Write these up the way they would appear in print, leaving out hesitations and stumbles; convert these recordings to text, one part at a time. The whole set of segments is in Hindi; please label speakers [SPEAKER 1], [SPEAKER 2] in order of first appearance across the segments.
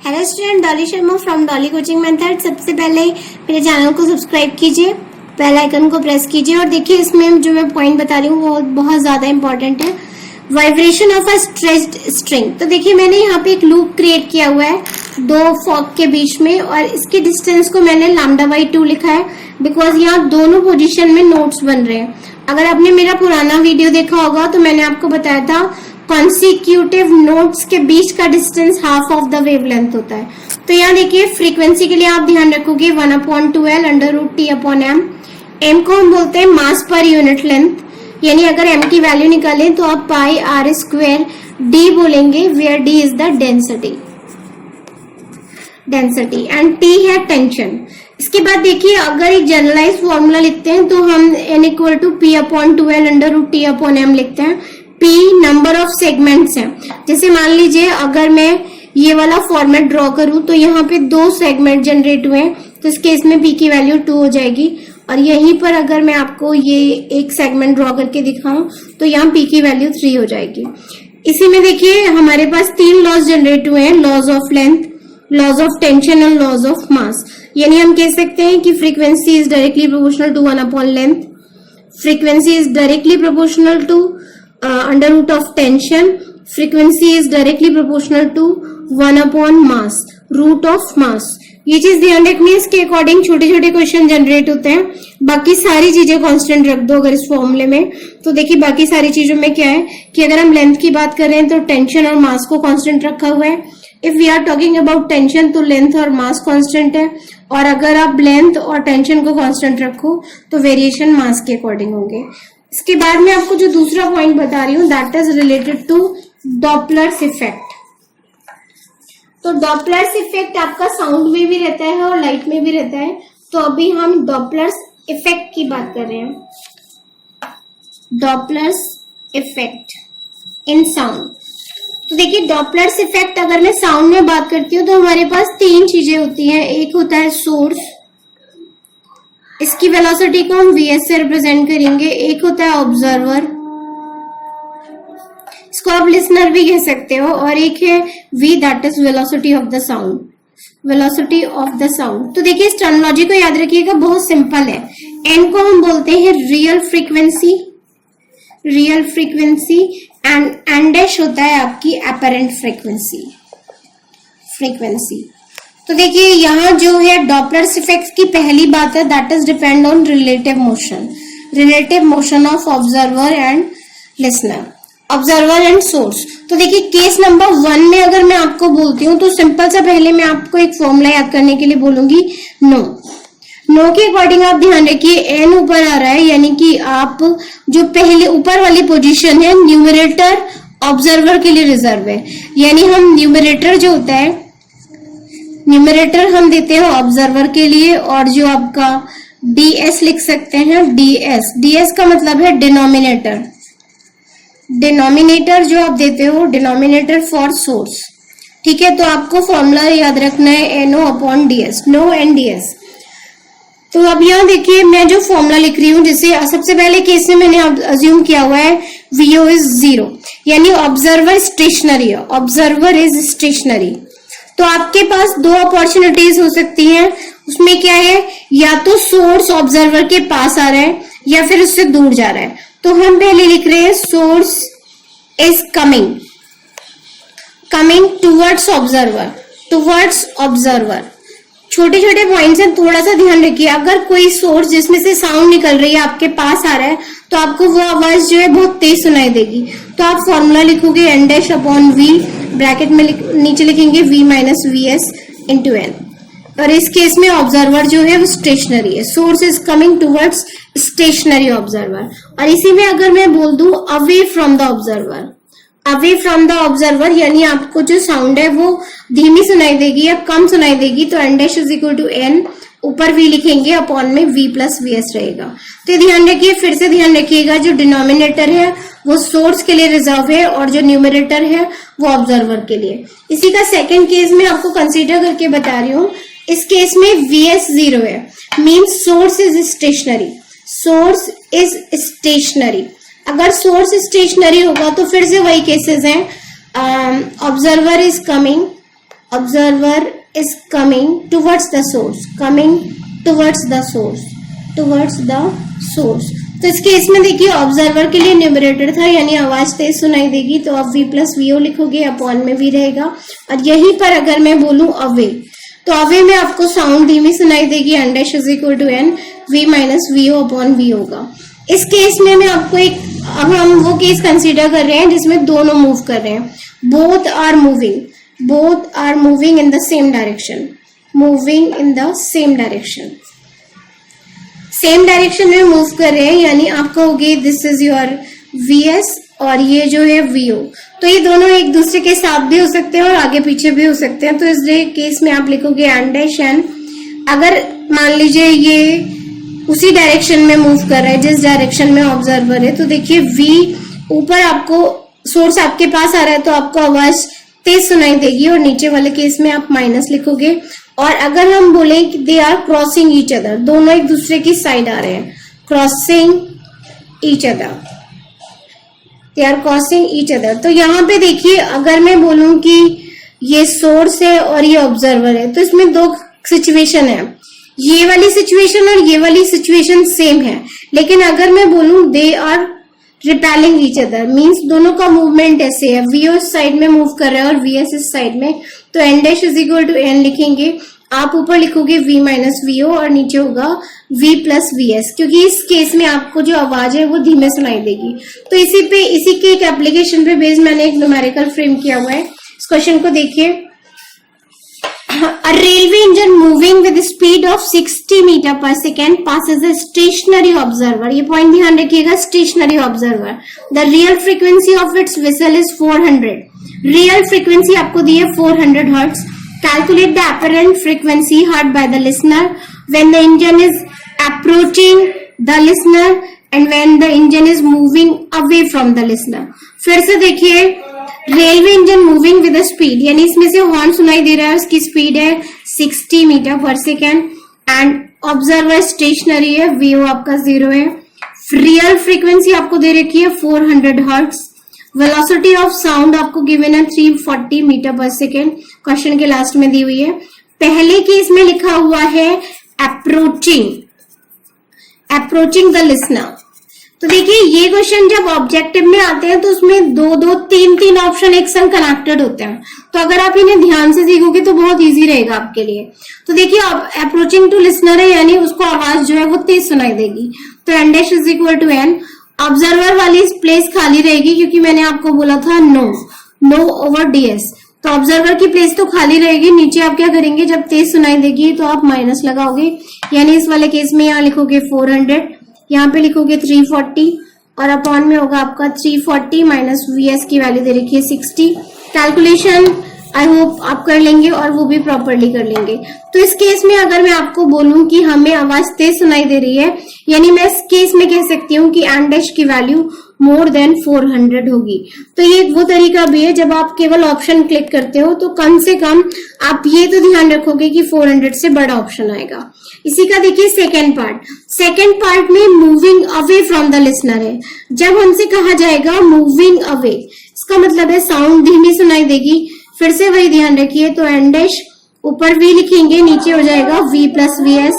[SPEAKER 1] Hello student, Dolly Sharma from Dolly coaching method. सबसे पहले मेरे चैनल को सब्सक्राइब कीजिए, बेल आइकन को प्रेस कीजिए और देखिए इसमें जो मैं पॉइंट बता रही हूँ वो बहुत ज्यादा इंपॉर्टेंट है। Vibration of a stretched string. तो देखिए मैंने यहाँ पे एक लूप क्रिएट किया हुआ है दो फॉग के बीच में और इसकी डिस्टेंस को मैंने λ/2 लिखा है बिकॉज यहाँ दोनों पोजीशन में नोट्स बन रहे हैं। अगर आपने मेरा पुराना वीडियो देखा होगा तो मैंने आपको बताया था कॉन्सिक्यूटिव नोट्स के बीच का distance half of the wavelength होता है। तो यहाँ देखिए फ्रीक्वेंसी के लिए आप ध्यान रखोगे 1/2L √T/m। m को हम बोलते हैं मास पर यूनिट लेंथ, यानी अगर m की वैल्यू निकालें तो आप πr² d बोलेंगे where d is the density and t है टेंशन। इसके बाद देखिए अगर एक जनरलाइज फॉर्मूला लिखते हैं तो हम n = p/2L √T/m लिखते हैं। p नंबर ऑफ सेगमेंट्स हैं। जैसे मान लीजिए अगर मैं ये वाला फॉर्मेट ड्रॉ करूं तो यहाँ पे 2 सेगमेंट जनरेट हुए हैं तो इस केस में p की वैल्यू 2 हो जाएगी और यहीं पर अगर मैं आपको ये एक सेगमेंट ड्रॉ करके दिखाऊं तो यहाँ p की वैल्यू 3 हो जाएगी। इसी में देखिए हमारे पास 3 लॉज जनरेट हुए हैं, laws of length, laws of tension और लॉज ऑफ मास। यानी हम कह सकते हैं कि frequency is directly proportional to 1/लेंथ, frequency is directly proportional to √of tension, frequency is directly proportional to 1/mass, root of mass। ये चीज ध्यान रखनी है, इसके अकॉर्डिंग छोटे छोटे क्वेश्चन जनरेट होते हैं। बाकी सारी चीजें कांस्टेंट रख दो अगर इस फॉर्मूले में। तो देखिए बाकी सारी चीजों में क्या है कि अगर हम लेंथ की बात कर रहे हैं तो टेंशन और मास को कांस्टेंट रखा हुआ है। If we are talking about tension तो लेंथ और मास कांस्टेंट है और अगर आप लेंथ और टेंशन को कांस्टेंट रखो तो वेरिएशन मास के अकॉर्डिंग होंगे। इसके बाद में आपको जो दूसरा पॉइंट बता रही हूँ that is related to Doppler's effect. तो डॉपलर्स इफेक्ट आपका साउंड में भी रहता है और लाइट में भी रहता है। तो अभी हम डॉपलर्स इफेक्ट की बात कर रहे हैं, डॉपलर्स इफेक्ट इन साउंड। तो देखिए डॉपलर्स इफेक्ट अगर मैं साउंड में बात करती हूँ तो हमारे पास 3 चीजें होती हैं। एक होता है सोर्स, इसकी वेलोसिटी को हम vs से रिप्रेजेंट करेंगे। एक होता है ऑब्जर्वर, इसको आप लिसनर भी कह सकते हो, और एक है v that is velocity of the sound, velocity of the sound. तो देखिए इस टर्मिनोलॉजी को याद रखिएगा, बहुत सिंपल है। n को हम बोलते हैं real frequency, real frequency and dash होता है आपकी एपरेंट फ्रीक्वेंसी, फ्रीक्वेंसी। तो देखिए यहाँ जो है डॉपलर्स इफेक्ट की पहली बात है that is depend on relative motion, relative motion of observer and listener, observer and source. तो देखिए केस नंबर 1 में अगर मैं आपको बोलती हूँ तो सिंपल सा पहले मैं आपको एक फॉर्मूला याद करने के लिए बोलूंगी नो। नो के अकॉर्डिंग आप ध्यान रखिए n ऊपर आ रहा है, यानी कि आप जो पहले ऊपर वाली पोजीशन है न्यूमरेटर ऑब्जर्वर के लिए रिजर्व है। यानी हम न्यूमरेटर जो होता है, न्यूमरेटर हम देते हैं ऑब्जर्वर के लिए और जो आपका ds लिख सकते हैं, ds का मतलब है डिनोमिनेटर, डिनोमिनेटर जो आप देते हो डिनोमिनेटर फॉर सोर्स। ठीक है, तो आपको फॉर्मूला याद रखना है NO/ds, नो एंड ds। तो अब यहाँ देखिए मैं जो फॉर्मूला लिख रही हूँ, जैसे सबसे पहले केस में मैंने अज्यूम किया हुआ है VO इज 0, यानी ऑब्जर्वर स्टेशनरी है, ऑब्जर्वर इज स्टेशनरी। तो आपके पास 2 अपॉर्चुनिटीज हो सकती हैं, उसमें क्या है, या तो सोर्स ऑब्जर्वर के पास आ रहा है या फिर उससे दूर जा रहा है। तो हम पहले लिख रहे हैं source is coming, coming towards observer, towards observer. छोटे छोटे पॉइंट्स हैं, थोड़ा सा ध्यान रखिए। अगर कोई सोर्स जिसमें से साउंड निकल रही है आपके पास आ रहा है तो आपको वो आवाज जो है बहुत तेज सुनाई देगी। तो आप फॉर्मूला लिखोगे n'/v, ब्रैकेट में नीचे लिखेंगे v - vs × n। और इस केस में ऑब्जर्वर जो है वो स्टेशनरी है, source is coming towards stationary observer. और इसी में अगर मैं बोल दूं away from the observer, away from the observer, यानी आपको जो साउंड है वो धीमी सुनाई देगी या कम सुनाई देगी। तो n' = n, ऊपर v लिखेंगे, अपॉन में v + vs रहेगा। तो ध्यान रखिए, फिर से ध्यान रखिएगा, जो डिनोमिनेटर है वो सोर्स के लिए रिजर्व है और जो न्यूमरेटर है वो ऑब्जर्वर के लिए। इसी का सेकंड केस में आपको कंसीडर करके बता रही हूँ। इस केस में vs 0 है, means source is stationary, source is stationary. अगर सोर्स स्टेशनरी होगा तो फिर से वही केसेस हैं, observer is coming observer is coming towards the source, coming towards the source, towards the source. तो इस केस में देखिए ऑब्जर्वर के लिए न्यूमरेटर था यानी आवाज तेज सुनाई देगी, तो आप v प्लस वीओ लिखोगे, अपॉन में v रहेगा। और यहीं पर अगर मैं बोलूं अवे, तो अवे में आपको साउंड धीमी सुनाई देगी, N dash is equal to N v minus v o upon v होगा। इस केस में मैं आपको अब हम वो केस कंसीडर कर रहे हैं जिसमें दोनों मूव कर रहे हैं, both are moving in the same direction, moving in the same direction, same direction में मूव कर रहे हैं, यानी आप कहोगे दिस इज योर vs और ये जो है vo। तो ये दोनों एक दूसरे के साथ भी हो सकते हैं और आगे पीछे भी हो सकते हैं। तो इस केस में आप लिखोगे एन डैश एन। अगर मान लीजिए ये उसी डायरेक्शन में मूव कर रहा है जिस डायरेक्शन में ऑब्जर्वर है, तो देखिए v ऊपर आपको सोर्स आपके पास आ रहा है तो आपको आवाज तेज सुनाई देगी, और नीचे वाले केस में आप माइनस लिखोगे। और अगर हम बोले कि they are crossing each other, दोनों एक दूसरे की साइड आ रहे हैं, crossing each other, they are crossing each other. तो यहाँ पे देखिए अगर मैं बोलूं कि ये सोर्स है और ये ऑब्जर्वर है, तो इसमें दो सिचुएशन है, ये वाली सिचुएशन और ये वाली सिचुएशन सेम है। लेकिन अगर मैं बोलूं they are repelling each other, means दोनों का मूवमेंट ऐसे है, वीओ इस साइड में मूव कर रहा है और वीएस इस साइड में, तो N dash is equal to N लिखेंगे। आप ऊपर लिखोगे v माइनस वीओ और नीचे होगा v प्लस वीएस, क्योंकि इस केस में आपको जो आवाज है वो धीमे सुनाई देगी। तो इसी के एक एप्लीकेशन पे बेस्ड मैंने एक न्यूमेरिकल फ्रेम किया हुआ है। इस क्वेश्चन को देखिए, A railway engine moving with a speed of 60 metre per second passes a stationary observer। ये पॉइंट ध्यान रखिएगा, stationary observer। The real frequency of its whistle is 400। Real frequency आपको दी है 400 hertz. Calculate the apparent frequency heard by the listener when the engine is approaching the listener and when the engine is moving away from the listener। फिर से देखिए, railway engine moving with speed, यानी इसमें से हॉर्न सुनाई दे रहा है, उसकी स्पीड है 60 metre per second, and observer stationery है, वीओ आपका 0 है। रियल फ्रीक्वेंसी आपको दे रखी है 400 हर्ट्ज। वेलोसिटी ऑफ साउंड आपको गिवन है 340 मीटर पर सेकेंड, क्वेश्चन के लास्ट में दी हुई है। पहले केस में लिखा हुआ है अप्रोचिंग द लिसनर। तो देखिए ये क्वेश्चन जब ऑब्जेक्टिव में आते हैं तो उसमें दो तीन ऑप्शन एक संग कनेक्टेड होते हैं, तो अगर आप इन्हें ध्यान से सीखोगे तो बहुत इजी रहेगा आपके लिए। तो देखिए अप्रोचिंग टू लिसनर है, यानी उसको आवाज जो है वो तेज सुनाई देगी, तो N dash is equal to N. Observer वाली प्लेस खाली रहेगी क्योंकि मैंने आपको बोला था नो ओवर डीएस, तो ऑब्जर्वर की प्लेस तो खाली रहेगी। नीचे आप क्या करेंगे, जब तेज सुनाई देगी तो आप माइनस लगाओगे, यानी इस वाले केस में यहाँ लिखोगे 400, यहाँ पे लिखोगे 340 और अपॉन में होगा आपका 340 माइनस वीएस की वैल्यू दे रखी है 60। कैलकुलेशन आई होप आप कर लेंगे और वो भी प्रॉपरली कर लेंगे। तो इस केस में अगर मैं आपको बोलूं कि हमें आवाज तेज सुनाई दे रही है, यानी मैं इस केस में कह सकती हूँ कि एन डैश की वैल्यू मोर देन 400 होगी। तो ये वो तरीका भी है, जब आप केवल ऑप्शन क्लिक करते हो तो कम से कम आप ये तो ध्यान रखोगे कि 400 से बड़ा ऑप्शन आएगा। इसी का देखिए सेकेंड पार्ट में moving away from the listener है। जब हमसे कहा जाएगा मूविंग अवे, इसका मतलब है साउंड धीमी सुनाई देगी। फिर से वही ध्यान रखिए, तो एन डैश ऊपर v लिखेंगे, नीचे हो जाएगा v प्लस वी एस,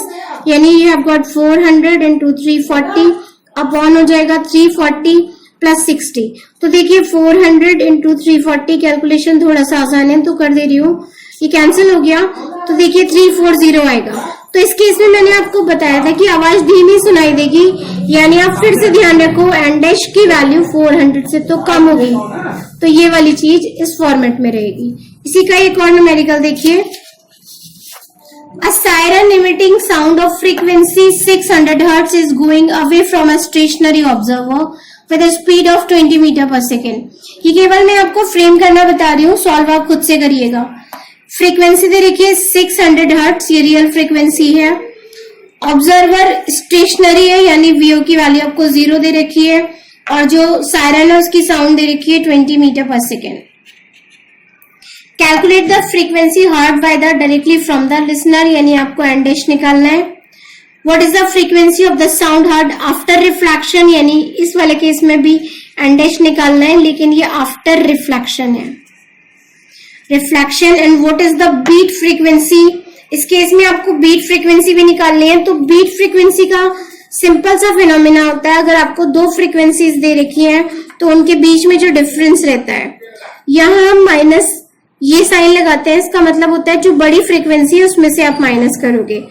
[SPEAKER 1] यानी you have got 400 into 340 upon हो जाएगा 340 प्लस 60। तो देखिए 400 इंटू 340, कैलकुलेशन थोड़ा सा आसान है तो कर दे रही हूँ, ये कैंसिल हो गया, तो देखिए 340 आएगा। तो इस केस में मैंने आपको बताया था कि आवाज धीमी सुनाई देगी, यानी आप फिर से ध्यान रखो एन डैश की वैल्यू 400 से तो कम होगी, तो ये वाली चीज इस फॉर्मेट में रहेगी। इसी का एक और न्यूमेरिकल देखिए, A siren emitting sound of frequency 600 Hz is going away from a stationary observer with a speed of 20 metre per second. ये केवल मैं आपको फ्रेम करना बता रही हूँ, सॉल्व आप खुद से करिएगा। फ्रीक्वेंसी दे रखी है 600 हर्ट्ज, ये रियल फ्रीक्वेंसी है। ऑब्जर्वर स्टेशनरी है, यानी वीओ की वैल्यू आपको 0 दे रखी है, और जो सायरन है उसकी साउंड दे रखी है 20 metre per second. Calculate the frequency heard by the directly from the listener, यानी आपको एन डैश निकालना है। What is the frequency of the sound heard after reflection, यानी इस वाले केस में भी एन डैश निकालना है, लेकिन ये आफ्टर रिफ्लेक्शन है। Reflection and what is the beat frequency. इस केस में आपको बीट फ्रीक्वेंसी भी निकालनी है। तो बीट फ्रीक्वेंसी का सिंपल सा फिनोमिना होता है, अगर आपको दो फ्रीक्वेंसीज दे रखी हैं तो उनके बीच में जो डिफरेंस रहता है, यहाँ हम माइनस ये साइन लगाते हैं, इसका मतलब होता है जो बड़ी फ्रीक्वेंसी है उसमें से आप माइनस करोगे।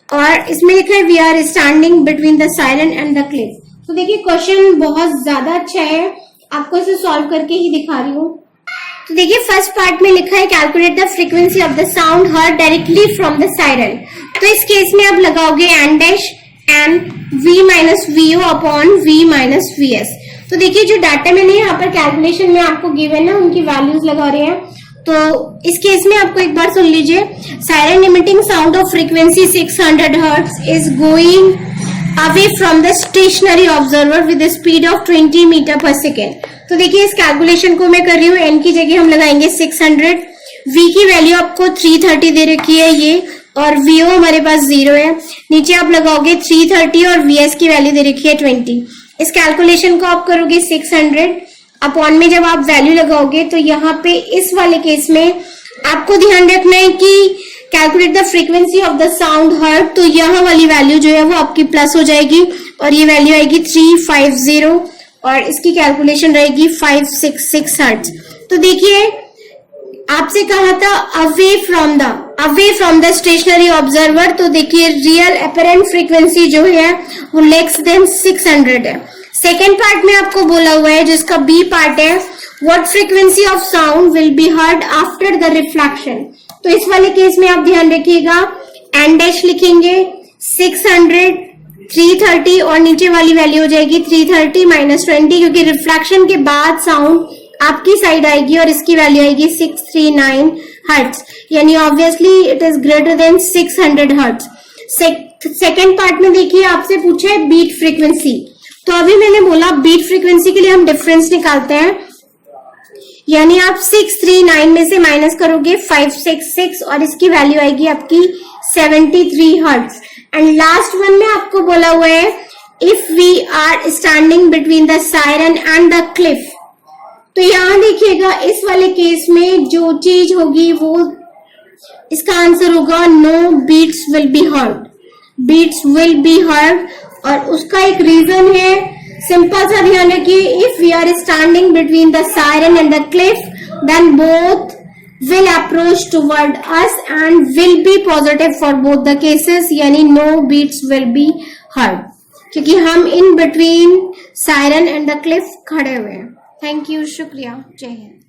[SPEAKER 1] और इसमें लिखा है we are standing between the siren and the cliff. तो देखिए क्वेश्चन बहुत ज्यादा अच्छा है, आपको इसे सॉल्व करके ही दिखा रही हूँ। तो देखिए फर्स्ट पार्ट में लिखा है calculate the frequency of the sound heard directly from the siren. तो इस केस में आप लगाओगे N dash and v minus v o upon v minus v s. तो देखिए जो डाटा मैंने यहाँ पर कैलकुलेशन में आपको गिवन है उनकी वैल्यूज लगा रहे हैं। तो इस केस में आपको एक बार सुन लीजिए, siren emitting sound of frequency 600 hertz is going away from the stationary observer with speed of 20 metre per second. तो देखिए इस कैलकुलेशन को मैं कर रही हूँ, एन की जगह हम लगाएंगे 600, वी की वैल्यू आपको 330 दे रखी है ये, और वीओ हमारे पास 0 है। नीचे आप लगाओगे 330 और वीएस की वैल्यू दे रखी है 20। इस कैलकुलेशन को आप करोगे 600 अपॉन में जब आप वैल्यू लगाओगे तो यहाँ पे इस वाले केस में आपको ध्यान रखना है कि calculate the frequency of the sound heard. तो यहाँ वाली वैल्यू जो है वो आपकी प्लस हो जाएगी और ये वैल्यू आएगी 350 और इसकी कैलकुलेशन रहेगी 566 हर्ट्ज। तो देखिए आपसे कहा था away from the stationary observer. तो देखिए रियल अपेरेंट फ्रीक्वेंसी जो है वो लेस देन 600 है। सेकेंड पार्ट में आपको बोला हुआ है जिसका बी पार्ट है, what frequency of sound will be heard after the reflection. तो इस वाले केस में आप ध्यान रखिएगा एन डैश लिखेंगे 600 330 और नीचे वाली वैल्यू हो जाएगी 330 माइनस 20, क्योंकि रिफ्लेक्शन के बाद साउंड आपकी साइड आएगी और इसकी वैल्यू आएगी 639 हर्ट्ज, यानी obviously it is greater than 600 hertz. Second part में देखिए आपसे पूछा है बीट फ्रीक्वेंसी। तो अभी मैंने बोला बीट फ्रीक्वेंसी के लिए हम डिफरेंस निकालते हैं, यानी आप 639 में से माइनस करोगे 566 और इसकी वैल्यू आएगी आपकी 73 हर्ट्ज। एंड लास्ट वन में आपको बोला हुआ है if we are standing between the siren and the cliff. तो यहां देखिएगा इस वाले केस में जो चीज होगी वो इसका आंसर होगा no beats will be heard. Beats will be heard और उसका एक रीजन है, सिंपल सा ध्यान रखिए, if we are standing between the siren and the cliff then both will approach toward us and will be positive for both the cases, यानी no beats will be heard, क्योंकि हम in between siren and the cliff खड़े हुए हैं। थैंक यू, शुक्रिया, जय हिंद।